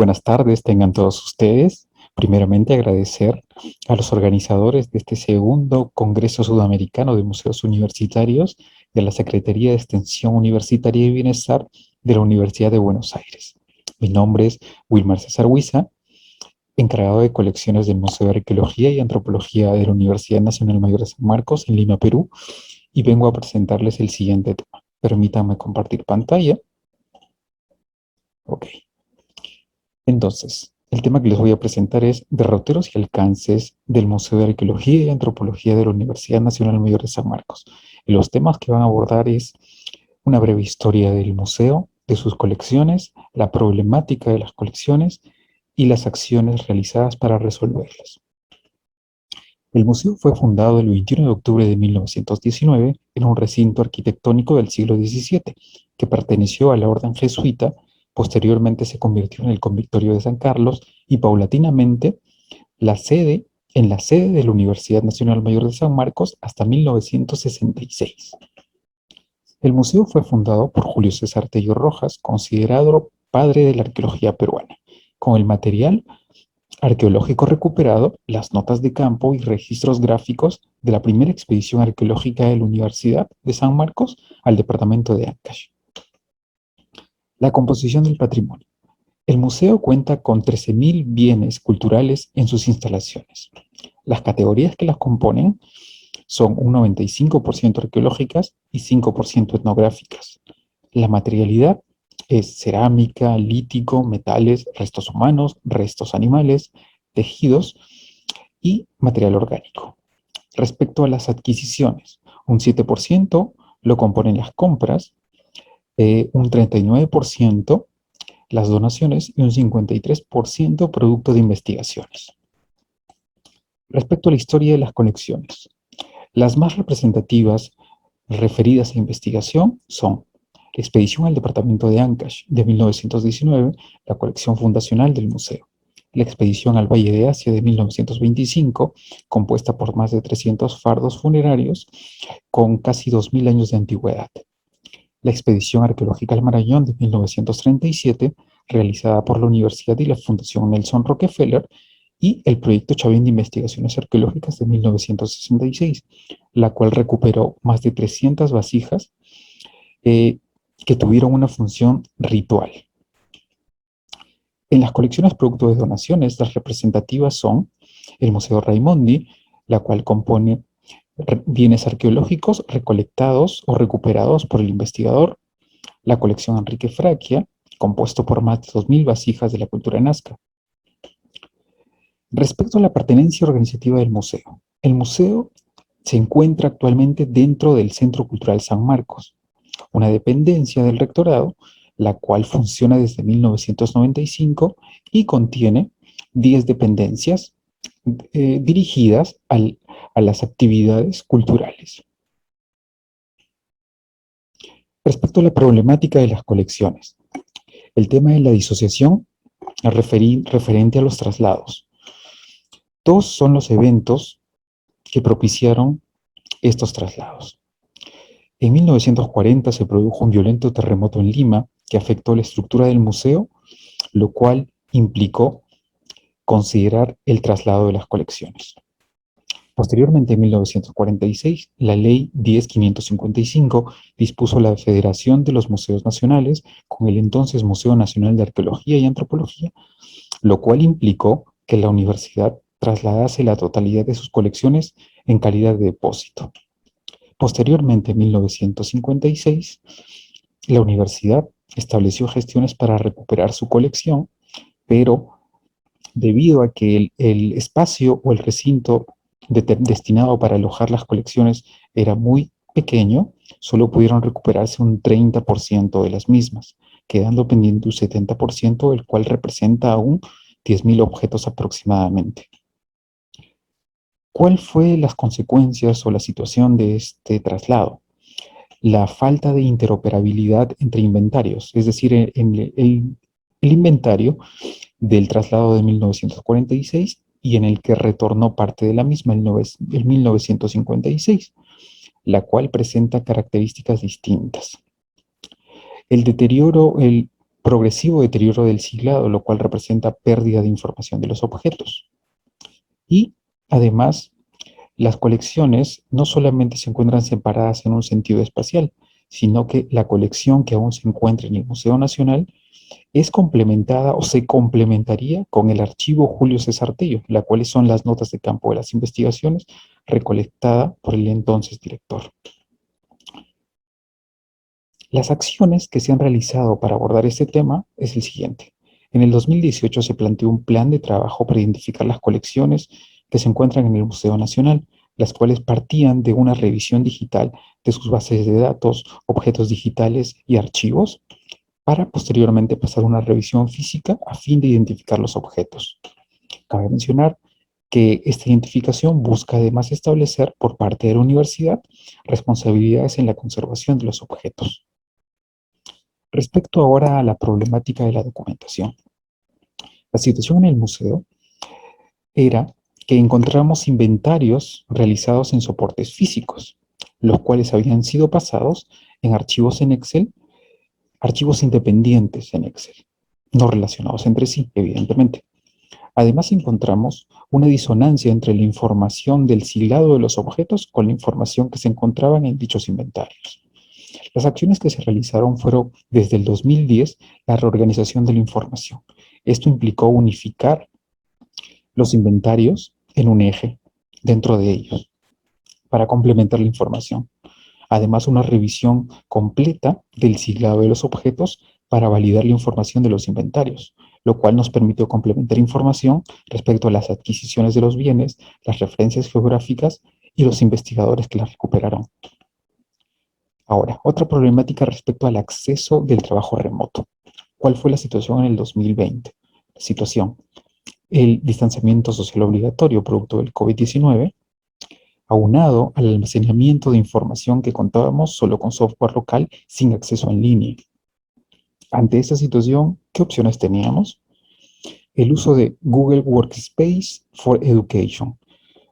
buenas tardes, tengan todos ustedes. Primeramente, agradecer a los organizadores de este segundo Congreso Sudamericano de Museos Universitarios y a la Secretaría de Extensión Universitaria y Bienestar de la Universidad de Buenos Aires. Mi nombre es Wilmar César Huiza, encargado de colecciones del Museo de Arqueología y Antropología de la Universidad Nacional Mayor de San Marcos en Lima, Perú, y vengo a presentarles el siguiente tema. Permítanme compartir pantalla. Ok. Entonces, el tema que les voy a presentar es derroteros y alcances del Museo de Arqueología y Antropología de la Universidad Nacional Mayor de San Marcos. Y los temas que van a abordar es una breve historia del museo, de sus colecciones, la problemática de las colecciones y las acciones realizadas para resolverlas. El museo fue fundado el 21 de octubre de 1919 en un recinto arquitectónico del siglo XVII que perteneció a la orden jesuita. Posteriormente se convirtió en el Convictorio de San Carlos y paulatinamente en la sede de la Universidad Nacional Mayor de San Marcos hasta 1966. El museo fue fundado por Julio César Tello Rojas, considerado padre de la arqueología peruana, con el material arqueológico recuperado, las notas de campo y registros gráficos de la primera expedición arqueológica de la Universidad de San Marcos al departamento de Ancash. La composición del patrimonio. El museo cuenta con 13.000 bienes culturales en sus instalaciones. Las categorías que las componen son un 95% arqueológicas y 5% etnográficas. La materialidad es cerámica, lítico, metales, restos humanos, restos animales, tejidos y material orgánico. Respecto a las adquisiciones, un 7% lo componen las compras, un 39% las donaciones y un 53% producto de investigaciones. Respecto a la historia de las colecciones, las más representativas referidas a investigación son la expedición al departamento de Ancash de 1919, la colección fundacional del museo; la expedición al Valle de Asia de 1925, compuesta por más de 300 fardos funerarios con casi 2.000 años de antigüedad; la expedición arqueológica al Marañón de 1937, realizada por la Universidad y la Fundación Nelson Rockefeller; y el proyecto Chavín de Investigaciones Arqueológicas de 1966, la cual recuperó más de 300 vasijas que tuvieron una función ritual. En las colecciones producto de donaciones, las representativas son el Museo Raimondi, la cual compone bienes arqueológicos recolectados o recuperados por el investigador; la colección Enrique Fracchia, compuesto por más de 2.000 vasijas de la cultura nazca. Respecto a la pertenencia organizativa del museo, el museo se encuentra actualmente dentro del Centro Cultural San Marcos, una dependencia del rectorado, la cual funciona desde 1995 y contiene 10 dependencias dirigidas a las actividades culturales. Respecto a la problemática de las colecciones, el tema de la disociación referente a los traslados. Dos son los eventos que propiciaron estos traslados. En 1940 se produjo un violento terremoto en Lima que afectó la estructura del museo, lo cual implicó considerar el traslado de las colecciones. Posteriormente, en 1946, la Ley 10.555 dispuso la Federación de los Museos Nacionales con el entonces Museo Nacional de Arqueología y Antropología, lo cual implicó que la universidad trasladase la totalidad de sus colecciones en calidad de depósito. Posteriormente, en 1956, la universidad estableció gestiones para recuperar su colección, pero debido a que el espacio o el recinto destinado para alojar las colecciones era muy pequeño, solo pudieron recuperarse un 30% de las mismas, quedando pendiente un 70%, el cual representa aún 10.000 objetos aproximadamente. ¿Cuál fue las consecuencias o la situación de este traslado? La falta de interoperabilidad entre inventarios, es decir, el inventario del traslado de 1946 y en el que retornó parte de la misma en 1956, la cual presenta características distintas. El deterioro progresivo deterioro del siglado, lo cual representa pérdida de información de los objetos. Y además, las colecciones no solamente se encuentran separadas en un sentido espacial, sino que la colección que aún se encuentra en el Museo Nacional es complementada o se complementaría con el archivo Julio César Tello, las cuales son las notas de campo de las investigaciones recolectada por el entonces director. Las acciones que se han realizado para abordar este tema es el siguiente. En el 2018 se planteó un plan de trabajo para identificar las colecciones que se encuentran en el Museo Nacional, las cuales partían de una revisión digital de sus bases de datos, objetos digitales y archivos, para posteriormente pasar una revisión física a fin de identificar los objetos. Cabe mencionar que esta identificación busca además establecer por parte de la universidad responsabilidades en la conservación de los objetos. Respecto ahora a la problemática de la documentación. La situación en el museo era que encontramos inventarios realizados en soportes físicos, los cuales habían sido pasados en archivos en Excel, archivos independientes en Excel, no relacionados entre sí, evidentemente. Además, encontramos una disonancia entre la información del siglado de los objetos con la información que se encontraba en dichos inventarios. Las acciones que se realizaron fueron, desde el 2010, la reorganización de la información. Esto implicó unificar los inventarios en un eje dentro de ellos para complementar la información. Además, una revisión completa del siglado de los objetos para validar la información de los inventarios, lo cual nos permitió complementar información respecto a las adquisiciones de los bienes, las referencias geográficas y los investigadores que las recuperaron. Ahora, otra problemática respecto al acceso del trabajo remoto. ¿Cuál fue la situación en el 2020? La situación: el distanciamiento social obligatorio producto del COVID-19, aunado al almacenamiento de información que contábamos solo con software local sin acceso en línea. Ante esta situación, ¿qué opciones teníamos? El uso de Google Workspace for Education,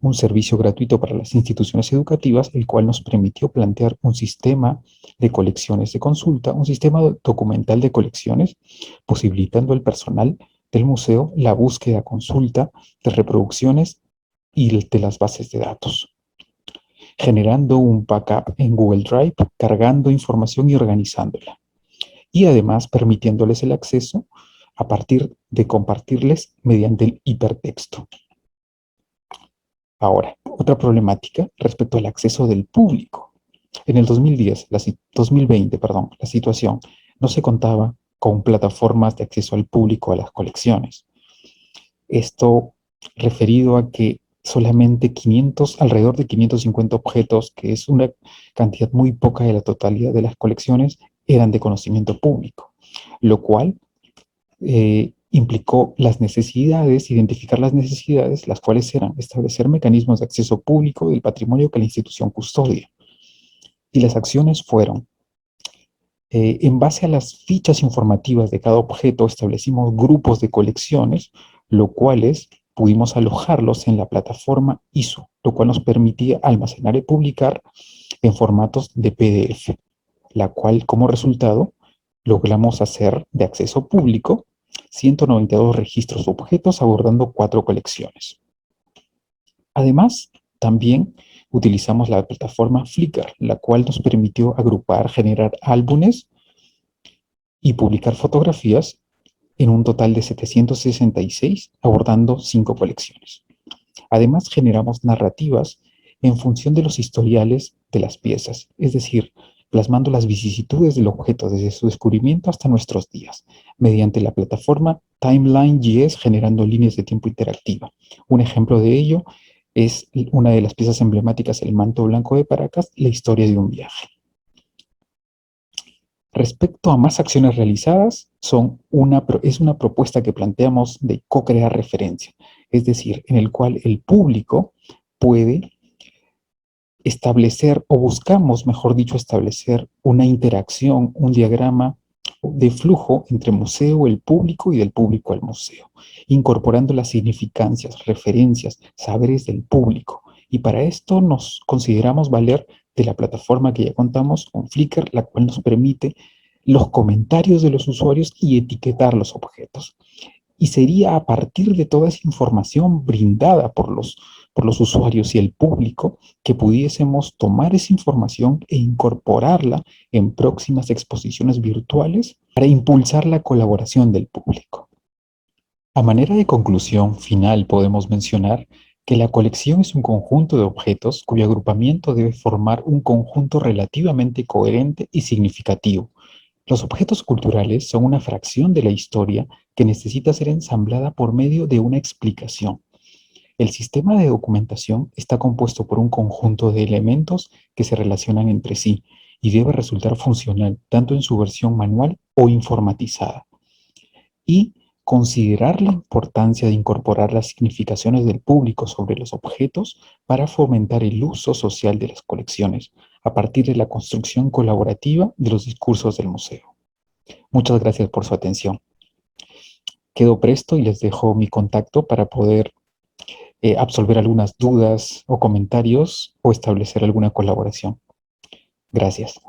un servicio gratuito para las instituciones educativas, el cual nos permitió plantear un sistema de colecciones de consulta, un sistema documental de colecciones, posibilitando al personal del museo la búsqueda, consulta de reproducciones y de las bases de datos, generando un backup en Google Drive, cargando información y organizándola, y además permitiéndoles el acceso a partir de compartirles mediante el hipertexto. Ahora, otra problemática respecto al acceso del público. En el 2020, la situación no se contaba con plataformas de acceso al público a las colecciones. Esto referido a que solamente alrededor de 550 objetos, que es una cantidad muy poca de la totalidad de las colecciones, eran de conocimiento público, lo cual implicó identificar las necesidades, las cuales eran establecer mecanismos de acceso público del patrimonio que la institución custodia. Y las acciones fueron, en base a las fichas informativas de cada objeto, establecimos grupos de colecciones, lo cuales pudimos alojarlos en la plataforma ISO, lo cual nos permitía almacenar y publicar en formatos de PDF, la cual, como resultado, logramos hacer de acceso público 192 registros de objetos abordando 4 colecciones. Además, también utilizamos la plataforma Flickr, la cual nos permitió agrupar, generar álbumes y publicar fotografías en un total de 766, abordando 5 colecciones. Además, generamos narrativas en función de los historiales de las piezas, es decir, plasmando las vicisitudes del objeto desde su descubrimiento hasta nuestros días, mediante la plataforma Timeline.js, generando líneas de tiempo interactiva. Un ejemplo de ello es una de las piezas emblemáticas, el manto blanco de Paracas, la historia de un viaje. Respecto a más acciones realizadas, es una propuesta que planteamos de co-crear referencia, es decir, en el cual el público puede establecer, o buscamos, mejor dicho, establecer una interacción, un diagrama de flujo entre museo, el público y del público al museo, incorporando las significancias, referencias, saberes del público. Y para esto nos consideramos valer de la plataforma que ya contamos con Flickr, la cual nos permite los comentarios de los usuarios y etiquetar los objetos. Y sería a partir de toda esa información brindada por los usuarios y el público que pudiésemos tomar esa información e incorporarla en próximas exposiciones virtuales para impulsar la colaboración del público. A manera de conclusión final podemos mencionar que la colección es un conjunto de objetos cuyo agrupamiento debe formar un conjunto relativamente coherente y significativo. Los objetos culturales son una fracción de la historia que necesita ser ensamblada por medio de una explicación. El sistema de documentación está compuesto por un conjunto de elementos que se relacionan entre sí y debe resultar funcional tanto en su versión manual o informatizada. Y considerar la importancia de incorporar las significaciones del público sobre los objetos para fomentar el uso social de las colecciones a partir de la construcción colaborativa de los discursos del museo. Muchas gracias por su atención. Quedo presto y les dejo mi contacto para poder absolver algunas dudas o comentarios o establecer alguna colaboración. Gracias.